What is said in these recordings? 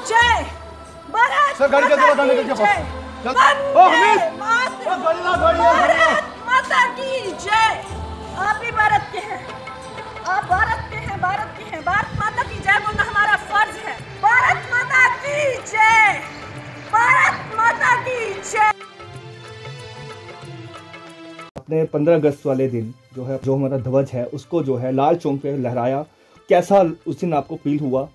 जय। भारत माता की जय। आप भी भारत के हैं, आप भारत के हैं, भारत के हैं। भारत माता की जय बोलना हमारा फर्ज है। भारत माता की जय, भारत माता की जय। अपने 15 अगस्त वाले दिन जो है, जो हमारा ध्वज है उसको जो है लाल चौक पे लहराया, कैसा उस दिन आपको फील हुआ?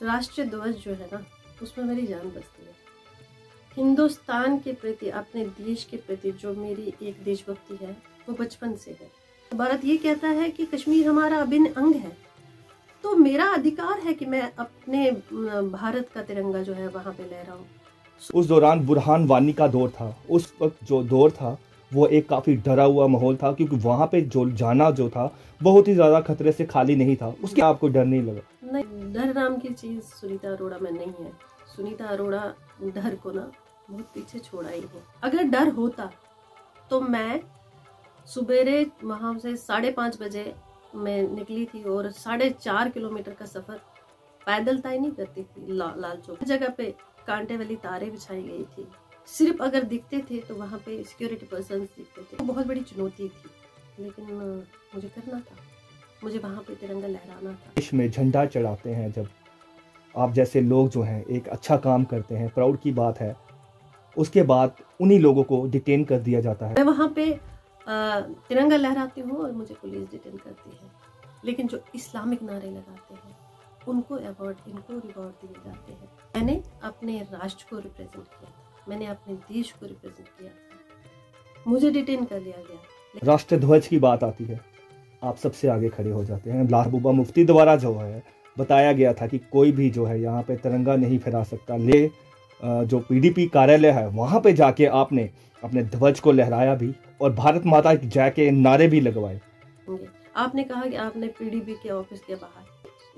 राष्ट्रीय ध्वज जो है ना, उसमें मेरी जान बसती है। हिंदुस्तान के प्रति, अपने देश के प्रति जो मेरी एक देशभक्ति है वो बचपन से है। भारत ये कहता है कि कश्मीर हमारा अभिन्न अंग है, तो मेरा अधिकार है कि मैं अपने भारत का तिरंगा जो है वहां पे लहराऊं। उस दौरान बुरहान वानी का दौर था। उस वक्त जो दौर था वो एक काफी डरा हुआ माहौल था, क्योंकि वहां पे जो जाना जो था बहुत ही ज्यादा खतरे से खाली नहीं था। उसके आपको डर नहीं लगा? नहीं, डर नाम की चीज सुनीता अरोड़ा में नहीं है। सुनीता अरोड़ा डर को ना बहुत पीछे छोड़ा ही है। अगर डर होता तो मैं सुबेरे वहां से 5:30 बजे मैं निकली थी और 4.5 किलोमीटर का सफर पैदल तय नहीं करती थी। लाल चौक जगह पे कांटे वाली तारें बिछाई गई थी। सिर्फ अगर दिखते थे तो वहाँ पे सिक्योरिटी पर्सन दिखते थे। तो बहुत बड़ी चुनौती थी, लेकिन मुझे करना था। मुझे वहाँ पे तिरंगा लहराना था। देश में झंडा चढ़ाते हैं जब आप जैसे लोग जो हैं एक अच्छा काम करते हैं, प्राउड की बात है। उसके बाद उन्हीं लोगों को डिटेन कर दिया जाता है। मैं वहाँ पे तिरंगा लहराती हूँ और मुझे पुलिस डिटेन करती है, लेकिन जो इस्लामिक नारे लगाते हैं उनको अवार्ड, इनको रिवॉर्ड दिए जाते हैं। मैंने अपने राष्ट्र को रिप्रेजेंट किया था, मैंने अपने देश को रिप्रेजेंट किया था, मुझे डिटेन कर लिया गया। राष्ट्र ध्वज की बात आती है, आप सबसे आगे खड़े हो जाते हैं। महबूबा मुफ्ती द्वारा जो है बताया गया था कि कोई भी जो है यहाँ पे तिरंगा नहीं फहरा सकता। जो पीडीपी कार्यालय है वहाँ पे जाके आपने अपने ध्वज को लहराया भी और भारत माता की जय के नारे भी लगवाए। आपने कहा कि आपने पीडीपी के ऑफिस के बाहर,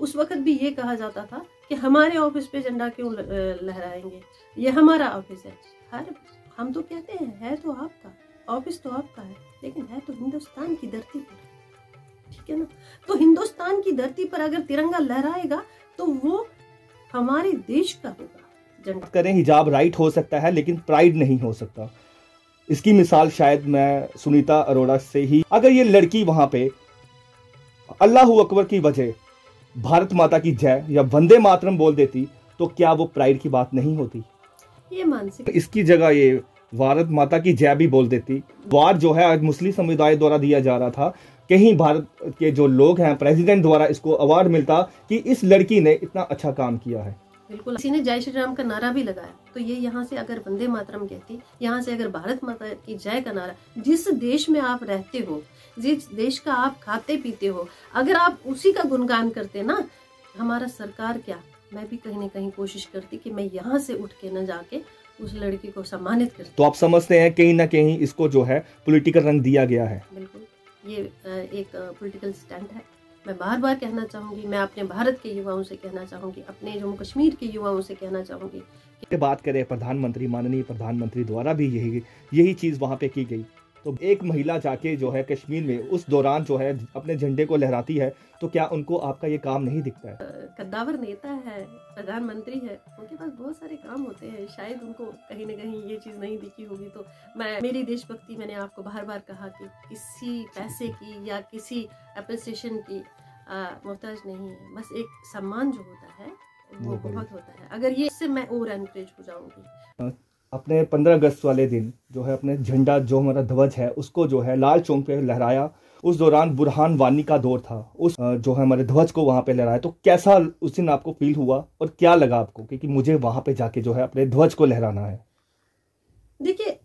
उस वक्त भी ये कहा जाता था कि हमारे ऑफिस पे झंडा क्यों लहराएंगे, ये हमारा ऑफिस है। हम तो कहते हैं है तो आपका, ऑफिस तो आपका है, लेकिन है तो हिंदुस्तान की धरती पर, ठीक है ना। तो हिंदुस्तान की धरती पर अगर तिरंगा लहराएगा तो वो हमारे देश का होगा झंडा। करें हिजाब राइट हो सकता है, लेकिन प्राइड नहीं हो सकता। इसकी मिसाल शायद मैं सुनीता अरोड़ा से ही, अगर ये लड़की वहां पे अल्लाहू अकबर की वजह भारत माता की जय या वंदे मातरम बोल देती तो क्या वो प्राइड की बात नहीं होती? ये मानसिक, इसकी जगह ये भारत माता की जय भी बोल देती। वार जो है आज मुस्लिम समुदाय द्वारा दिया जा रहा था, कहीं भारत के जो लोग हैं प्रेसिडेंट द्वारा इसको अवार्ड मिलता कि इस लड़की ने इतना अच्छा काम किया है। बिल्कुल। किसी ने जय श्री राम का नारा भी लगाया, तो ये यहाँ से अगर वंदे मातरम कहती, यहाँ से अगर भारत माता की जय का नारा, जिस देश में आप रहते हो, जिस देश का आप खाते पीते हो, अगर आप उसी का गुणगान करते ना, हमारा सरकार क्या, मैं भी कहीं ना कहीं कोशिश करती कि मैं यहाँ से उठ के न जाके उस लड़की को सम्मानित करती। तो आप समझते हैं कहीं ना कहीं इसको जो है पॉलिटिकल रंग दिया गया है। बिल्कुल, ये एक पॉलिटिकल स्टैंड है। मैं बार बार कहना चाहूंगी, मैं अपने भारत के युवाओं से कहना चाहूंगी, अपने जम्मू कश्मीर के युवाओं से कहना चाहूंगी कि बात करें प्रधानमंत्री, माननीय प्रधानमंत्री द्वारा भी यही चीज वहां पे की गई। तो एक महिला जाके जो है कश्मीर में उस दौरान जो है अपने झंडे को लहराती है, तो क्या उनको आपका ये काम नहीं दिखता है? कद्दावर नेता है, प्रधानमंत्री है, उनके पास बहुत सारे काम होते हैं, शायद उनको कहीं ना कहीं ये चीज नहीं दिखी होगी। तो मेरी देशभक्ति, मैंने आपको बार बार कहा कि किसी पैसे की या किसी अप्रिसिएशन की मोहताज नहीं है। बस एक सम्मान जो होता है वो बहुत होता है। अगर ये इससे मैं और एनकरेज हो जाऊंगी। अपने 15 अगस्त वाले दिन जो है अपने झंडा, जो हमारा ध्वज है उसको जो है लाल चौक पे लहराया। उस दौरान बुरहान वानी का दौर था। उस जो है हमारे ध्वज को वहां पे लहराया, तो कैसा उस दिन आपको फील हुआ और क्या लगा आपको कि मुझे वहां पे जाके जो है अपने ध्वज को लहराना है? देखिए,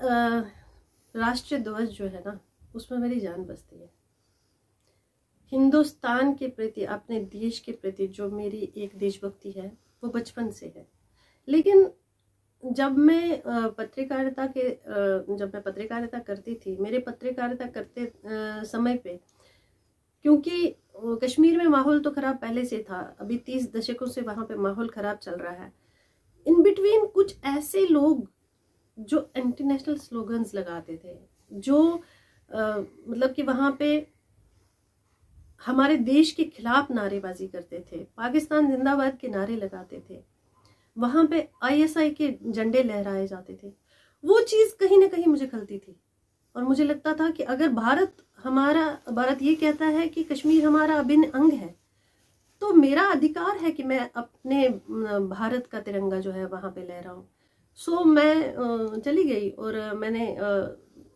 राष्ट्रीय ध्वज जो है ना, उसमें मेरी जान बसती है। हिंदुस्तान के प्रति, अपने देश के प्रति जो मेरी एक देशभक्ति है वो बचपन से है। लेकिन जब मैं पत्रकारिता करती थी, मेरे पत्रकारिता करते समय पे, क्योंकि कश्मीर में माहौल तो खराब पहले से था, अभी 30 दशकों से वहां पे माहौल खराब चल रहा है। इन बिटवीन कुछ ऐसे लोग जो एंटी नेशनल स्लोगन्स लगाते थे, जो मतलब कि वहां पे हमारे देश के खिलाफ नारेबाजी करते थे, पाकिस्तान जिंदाबाद के नारे लगाते थे, वहां पे ISI के झंडे लहराए जाते थे। वो चीज कहीं ना कहीं मुझे खलती थी और मुझे लगता था कि अगर भारत ये कहता है कि कश्मीर हमारा अभिन्न अंग है, तो मेरा अधिकार है कि मैं अपने भारत का तिरंगा जो है वहां पे लहराऊं। सो मैं चली गई और मैंने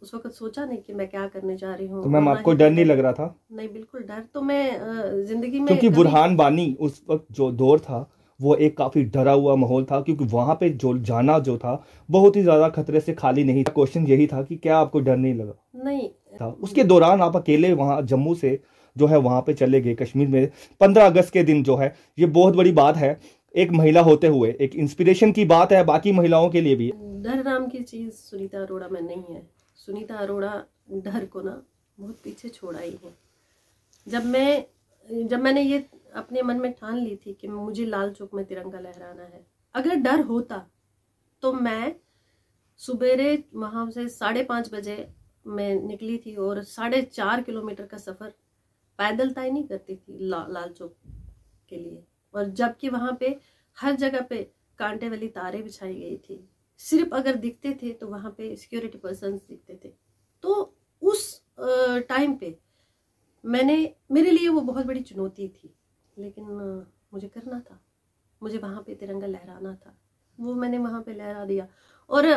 उस वक्त सोचा नहीं कि मैं क्या करने जा रही हूँ। तो मैम आपको डर नहीं लग रहा था? नहीं, बिल्कुल डर तो मैं जिंदगी में, क्योंकि बुरहान वानी उस वक्त जो दौर था वो एक काफी डरा हुआ माहौल था, क्योंकि वहां पे जो जाना जो था बहुत ही ज्यादा खतरे से खाली नहीं था। क्वेश्चन यही था कि क्या आपको डर नहीं लगा? नहीं था। उसके दौरान आप अकेले वहां जम्मू से जो है वहां पे चले गए कश्मीर में 15 अगस्त के दिन, जो है ये बहुत बड़ी बात है एक महिला होते हुए, एक इंस्पिरेशन की बात है बाकी महिलाओं के लिए भी। डर नाम की चीज सुनीता अरोड़ा में नहीं है। सुनीता अरोड़ा डर को ना बहुत पीछे छोड़ा ही है। जब मैंने ये अपने मन में ठान ली थी कि मुझे लाल चौक में तिरंगा लहराना है, अगर डर होता तो मैं सुबेरे वहां से 5:30 बजे मैं निकली थी और 4.5 किलोमीटर का सफर पैदल तय नहीं करती थी लाल चौक के लिए। और जबकि वहां पे हर जगह पे कांटे वाली तारें बिछाई गई थी, सिर्फ अगर दिखते थे तो वहां पे सिक्योरिटी पर्सन्स दिखते थे। तो उस टाइम पे मेरे लिए वो बहुत बड़ी चुनौती थी, लेकिन मुझे करना था, मुझे वहां पे तिरंगा लहराना था। वो मैंने वहां पे लहरा दिया। और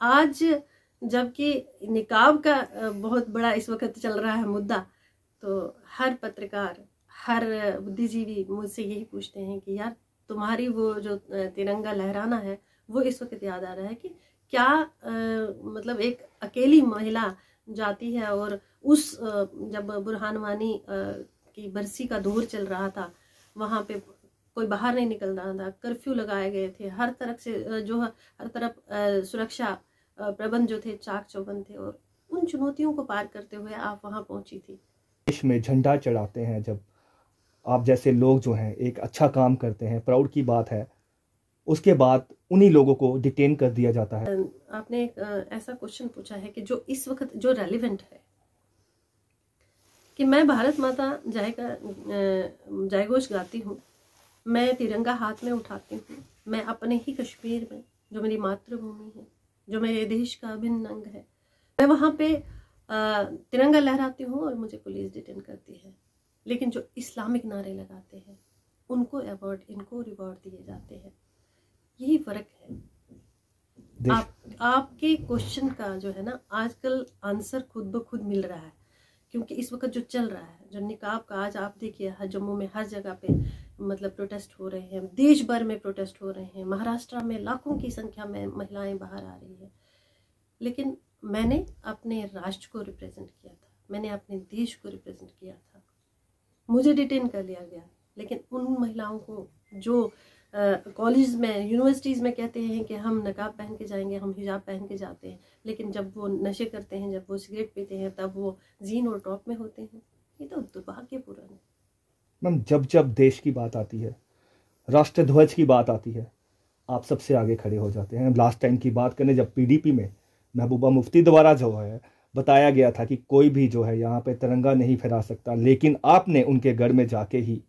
आज जबकि निकाब का बहुत बड़ा इस वक्त चल रहा है मुद्दा, तो हर पत्रकार, हर बुद्धिजीवी मुझसे यही पूछते हैं कि यार तुम्हारी वो जो तिरंगा लहराना है वो इस वक्त याद आ रहा है कि क्या मतलब एक अकेली महिला जाती है और उस जब बुरहान वानी की बरसी का दौर चल रहा था, वहां पे कोई बाहर नहीं निकल रहा था, कर्फ्यू लगाए गए थे, हर तरफ से जो हर तरफ सुरक्षा प्रबंध जो थे चाक चौबंद थे, और उन चुनौतियों को पार करते हुए आप वहां पहुंची थी। देश में झंडा चढ़ाते हैं जब आप जैसे लोग जो हैं एक अच्छा काम करते हैं, प्राउड की बात है, उसके बाद उन्हीं लोगों को डिटेन कर दिया जाता है। आपने एक ऐसा क्वेश्चन पूछा है कि जो इस वक्त जो रेलिवेंट है, कि मैं भारत माता जय घोष गाती हूँ, मैं तिरंगा हाथ में उठाती हूँ, मैं अपने ही कश्मीर में जो मेरी मातृभूमि है, जो मेरे देश का अभिन्न अंग है, मैं वहां पे तिरंगा लहराती हूँ और मुझे पुलिस डिटेन करती है। लेकिन जो इस्लामिक नारे लगाते हैं उनको अवार्ड, इनको रिवॉर्ड दिए जाते हैं। यही फर्क है। आपके क्वेश्चन का जो है ना आजकल आंसर खुद ब खुद मिल रहा है, क्योंकि इस वक्त जो चल रहा है, जो निकाब का, आज आप देखिए जम्मू में हर जगह पे मतलब प्रोटेस्ट हो रहे हैं, देश भर में प्रोटेस्ट हो रहे हैं, महाराष्ट्र में लाखों की संख्या में महिलाएं बाहर आ रही है। लेकिन मैंने अपने राष्ट्र को रिप्रेजेंट किया था, मैंने अपने देश को रिप्रेजेंट किया था। मुझे डिटेन कर लिया गया, लेकिन उन महिलाओं को जो कॉलेज में, यूनिवर्सिटीज़ में कहते हैं कि हम नकाब पहन के जाएंगे, हम हिजाब पहन के जाते हैं, लेकिन जब वो नशे करते हैं, जब वो सिगरेट पीते हैं, तब वो जीन और टॉप में होते हैं। ये तो दुर्भाग्यपूर्ण है। मैम, जब देश की बात आती है, राष्ट्र ध्वज की बात आती है, आप सबसे आगे खड़े हो जाते हैं। लास्ट टाइम की बात करें, जब PDP में महबूबा मुफ्ती द्वारा जो है बताया गया था कि कोई भी जो है यहाँ पे तिरंगा नहीं फहरा सकता, लेकिन आपने उनके घर में जाके ही,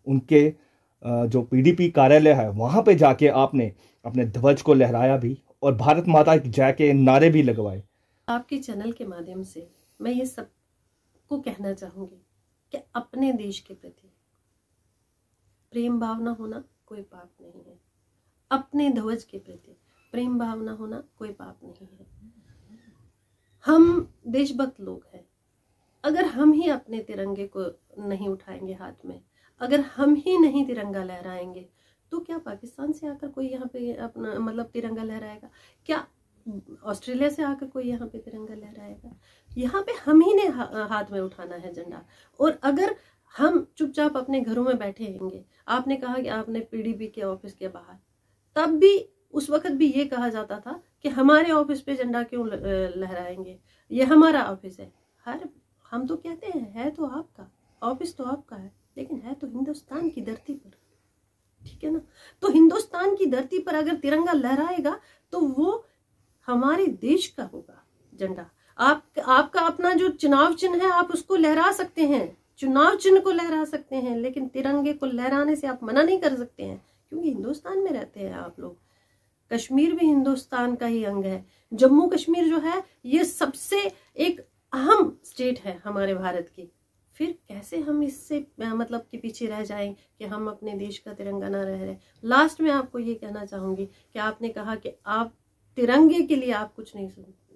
उनके जो PDP कार्यालय है वहाँ पे जाके आपने अपने ध्वज को लहराया भी और भारत माता की जय के नारे भी लगवाए। आपके चैनल के माध्यम से मैं ये सबको कहना चाहूँगी कि अपने देश के प्रति प्रेम भावना होना कोई पाप नहीं है। अपने ध्वज के प्रति प्रेम भावना होना कोई पाप नहीं है। हम देशभक्त लोग हैं। अगर हम ही अपने तिरंगे को नहीं उठाएंगे हाथ में, अगर हम ही नहीं तिरंगा लहराएंगे, तो क्या पाकिस्तान से आकर कोई यहाँ पे अपना मतलब तिरंगा लहराएगा? क्या ऑस्ट्रेलिया से आकर कोई यहाँ पे तिरंगा लहराएगा? यहाँ पे हम ही ने हाथ में उठाना है झंडा। और अगर हम चुपचाप अपने घरों में बैठे रहेंगे, आपने कहा कि आपने PDP के ऑफिस के बाहर, तब भी उस वक्त भी ये कहा जाता था कि हमारे ऑफिस पे झंडा क्यों लहराएंगे, ये हमारा ऑफिस है। हम तो कहते हैं है तो आपका ऑफिस, तो आपका है, लेकिन है तो हिंदुस्तान की धरती पर, ठीक है ना? तो हिंदुस्तान की धरती पर अगर तिरंगा लहराएगा तो वो हमारे देश का होगा झंडा। आपका अपना जो चुनाव चिन्ह है आप उसको लहरा सकते हैं, चुनाव चिन्ह को लहरा सकते हैं, लेकिन तिरंगे को लहराने से आप मना नहीं कर सकते हैं, क्योंकि हिंदुस्तान में रहते हैं आप लोग। कश्मीर भी हिंदुस्तान का ही अंग है। जम्मू कश्मीर जो है ये सबसे एक अहम स्टेट है हमारे भारत की। फिर कैसे हम इससे मतलब कि पीछे रह जाएं कि हम अपने देश का तिरंगा ना रह रहे। लास्ट में आपको ये कहना चाहूंगी कि आपने कहा कि आप तिरंगे के लिए आप कुछ नहीं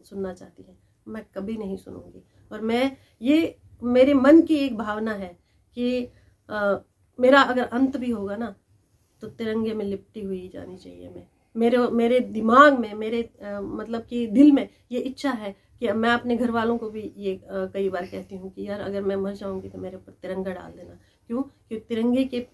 सुनना चाहती हैं। मैं कभी नहीं सुनूंगी। और मैं ये मेरे मन की एक भावना है कि मेरा अगर अंत भी होगा ना तो तिरंगे में लिपटी हुई जानी चाहिए। मेरे दिमाग में मतलब कि दिल में ये इच्छा है कि मैं अपने घर वालों को भी ये कई बार कहती हूँ कि यार अगर मैं मर जाऊंगी तो मेरे ऊपर तिरंगा डाल देना। क्यों? क्योंकि तिरंगे के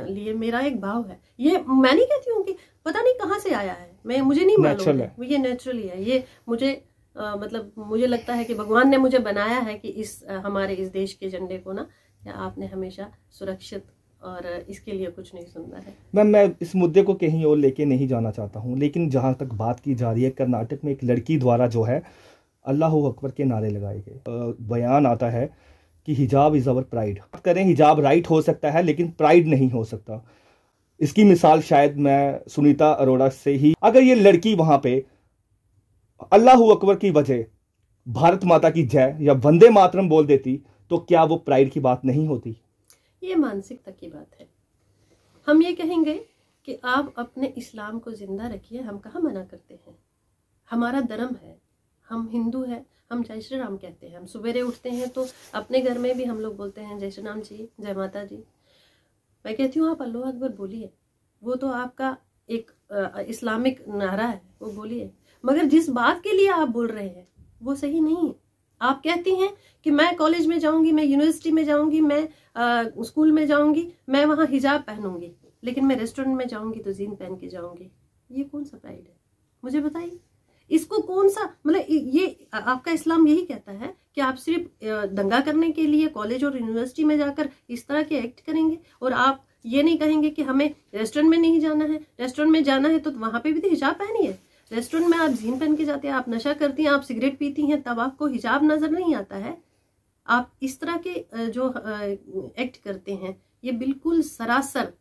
लिए मेरा एक भाव है। ये मैं नहीं कहती हूँ कि पता नहीं कहाँ से आया है, मुझे नहीं मालूम है, ये नेचुरली है। ये मुझे मतलब मुझे लगता है कि भगवान ने मुझे बनाया है कि हमारे इस देश के झंडे को ना आपने हमेशा सुरक्षित और इसके लिए कुछ नहीं सुनना है। मैम, मैं इस मुद्दे को कहीं और लेके नहीं जाना चाहता हूँ, लेकिन जहाँ तक बात की जा रही है, कर्नाटक में एक लड़की द्वारा जो है अल्लाह अकबर के नारे लगाए गए। बयान आता है कि हिजाब इज़ अवर प्राइड। बात करें, हिजाब राइट हो सकता है लेकिन प्राइड नहीं हो सकता। इसकी मिसाल शायद मैं सुनीता अरोड़ा से ही, अगर ये लड़की वहां पे अल्लाह अकबर की वजह भारत माता की जय या वंदे मातरम बोल देती तो क्या वो प्राइड की बात नहीं होती? ये मानसिकता की बात है। हम ये कहेंगे कि आप अपने इस्लाम को जिंदा रखिए, हम कहाँ मना करते हैं। हमारा धर्म है, हम हिंदू हैं, हम जय श्री राम कहते हैं। हम सवेरे उठते हैं तो अपने घर में भी हम लोग बोलते हैं जय श्री राम जी, जय माता जी। मैं कहती हूँ आप अल्लाह अकबर बोलिए, वो तो आपका एक इस्लामिक नारा है, वो बोलिए। मगर जिस बात के लिए आप बोल रहे हैं वो सही नहीं है। आप कहती हैं कि मैं कॉलेज में जाऊंगी, मैं यूनिवर्सिटी में जाऊंगी, मैं स्कूल में जाऊंगी, मैं वहां हिजाब पहनूंगी, लेकिन मैं रेस्टोरेंट में जाऊंगी तो जीन पहन के जाऊंगी। ये कौन सा प्राइड है? मुझे बताइए। इसको कौन सा मतलब ये आपका इस्लाम यही कहता है कि आप सिर्फ दंगा करने के लिए कॉलेज और यूनिवर्सिटी में जाकर इस तरह के एक्ट करेंगे, और आप ये नहीं कहेंगे कि हमें रेस्टोरेंट में नहीं जाना है। रेस्टोरेंट में जाना है तो वहां पे भी तो हिजाब पहनिए। रेस्टोरेंट में आप जीन पहन के जाते हैं, आप नशा करती हैं, आप सिगरेट पीती हैं, तब आपको हिजाब नजर नहीं आता है। आप इस तरह के जो एक्ट करते हैं ये बिल्कुल सरासर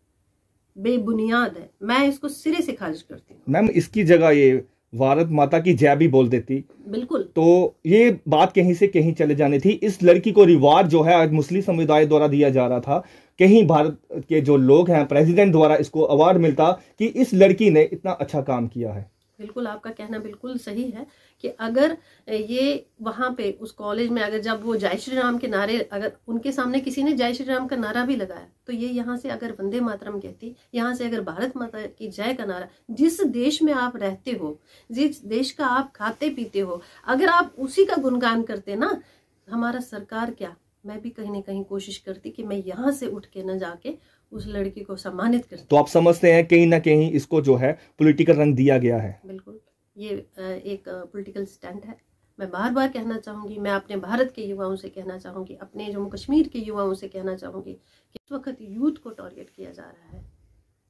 बेबुनियाद है। मैं इसको सिरे से खारिज करती हूँ। मैम, इसकी जगह ये भारत माता की जय भी बोल देती बिल्कुल, तो ये बात कहीं से कहीं चले जानी थी। इस लड़की को रिवार्ड जो है आज मुस्लिम समुदाय द्वारा दिया जा रहा था, कहीं भारत के जो लोग हैं प्रेसिडेंट द्वारा इसको अवार्ड मिलता कि इस लड़की ने इतना अच्छा काम किया है। बिल्कुल, आपका कहना बिल्कुल सही है कि अगर ये वहां पे उस कॉलेज में अगर जब वो जय श्री राम के नारे, अगर उनके सामने किसी ने जय श्री राम का नारा भी लगाया तो ये यहाँ से अगर वंदे मातरम कहती, यहाँ से अगर भारत माता की जय का नारा, जिस देश में आप रहते हो, जिस देश का आप खाते पीते हो, अगर आप उसी का गुणगान करते ना, हमारा सरकार क्या, मैं भी कहीं ना कहीं कोशिश करती कि मैं यहाँ से उठ के न जाके उस लड़की को सम्मानित करती। तो आप समझते हैं कहीं ना कहीं इसको जो है पॉलिटिकल रंग दिया गया है? बिल्कुल, ये एक पॉलिटिकल स्टंट है। मैं बार बार कहना चाहूंगी, मैं अपने भारत के युवाओं से कहना चाहूंगी, अपने जम्मू कश्मीर के युवाओं से कहना चाहूंगी कि इस वक्त यूथ को टारगेट किया जा रहा है।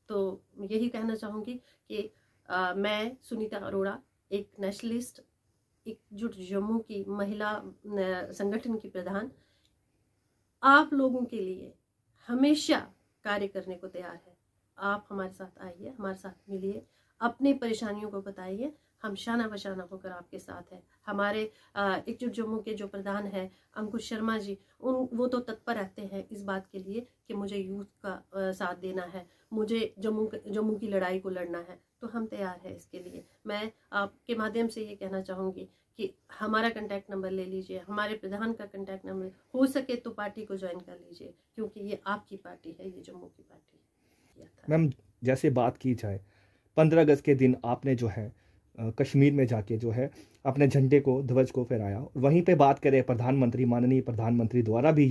तो यही कहना चाहूंगी कि मैं सुनीता अरोड़ा, एक नेशनलिस्ट, एकजुट जम्मू की महिला संगठन की प्रधान, आप लोगों के लिए हमेशा कार्य करने को तैयार है। आप हमारे साथ आइए, हमारे साथ मिलिए, अपनी परेशानियों को बताइए, हम शाना बशाना होकर आपके साथ हैं। हमारे एकजुट जम्मू के जो प्रधान हैं अंकुश शर्मा जी, वो तो तत्पर रहते हैं इस बात के लिए कि मुझे यूथ का साथ देना है, मुझे जम्मू की लड़ाई को लड़ना है, तो हम तैयार हैं इसके लिए। मैं आपके माध्यम से ये कहना चाहूँगी कि हमारा कांटेक्ट नंबर ले लीजिए, हमारे प्रधान का कांटेक्ट नंबर, हो सके तो पार्टी को ज्वाइन कर लीजिए, क्योंकि ये आपकी पार्टी है, ये जम्मू की पार्टी है। मैम, जैसे बात की जाए 15 अगस्त के दिन आपने जो है कश्मीर में जाके जो है अपने झंडे को, ध्वज को फहराया। वहीं पे बात करें प्रधानमंत्री, माननीय प्रधानमंत्री द्वारा भी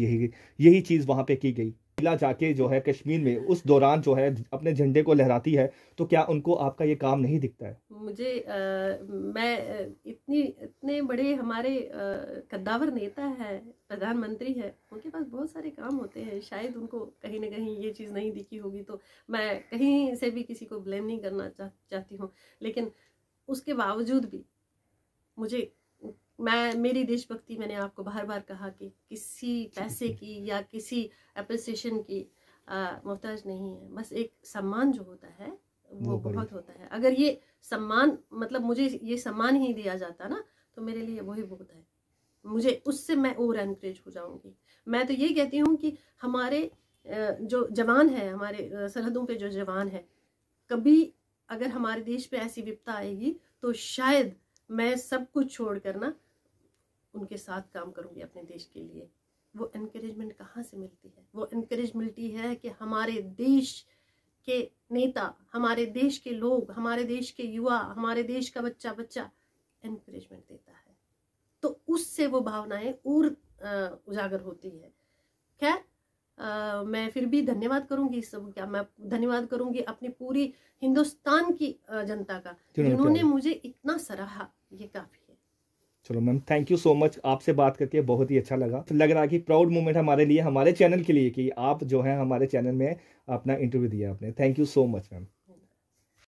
यही चीज़ वहाँ पे की गई। महिला जाके जो है कश्मीर में उस दौरान जो है अपने झंडे को लहराती है, तो क्या उनको आपका ये काम नहीं दिखता है? मुझे मैं इतने बड़े हमारे कद्दावर नेता है, प्रधानमंत्री है, उनके पास बहुत सारे काम होते हैं, शायद उनको कहीं ना कहीं ये चीज़ नहीं दिखी होगी। तो मैं कहीं से भी किसी को ब्लेम नहीं करना चाहती हूँ, लेकिन उसके बावजूद भी मेरी देशभक्ति, मैंने आपको बार बार कहा कि किसी पैसे की या किसी अप्रिसिएशन की मोहताज नहीं है। बस एक सम्मान जो होता है वो बहुत होता है। अगर ये सम्मान, मतलब मुझे ये सम्मान ही दिया जाता ना, तो मेरे लिए वही बहुत है। मुझे उससे मैं और एनकरेज हो जाऊंगी। मैं तो ये कहती हूँ कि हमारे जो जवान है, हमारे सरहदों पे जो जवान है, कभी अगर हमारे देश पे ऐसी विपदा आएगी तो शायद मैं सब कुछ छोड़कर ना उनके साथ काम करूंगी अपने देश के लिए। वो एनकरेजमेंट कहाँ से मिलती है? वो एनकरेज मिलती है कि हमारे देश के नेता, हमारे देश के लोग, हमारे देश के युवा, हमारे देश का बच्चा एनकरेजमेंट देता है, तो उससे वो भावनाएं और उजागर होती है। खैर, मैं फिर भी धन्यवाद करूंगी सब क्या, मैं धन्यवाद करूंगी अपनी पूरी हिंदुस्तान की जनता का, जिन्होंने मुझे इतना सराहा। ये काफी है। चलो ma'am, thank you so much. आपसे बात करके बहुत ही अच्छा लगा। लग रहा कि प्राउड मोमेंट हमारे लिए, हमारे चैनल के लिए, कि आप जो है हमारे चैनल में अपना इंटरव्यू दिया आपने। Thank you so much ma'am.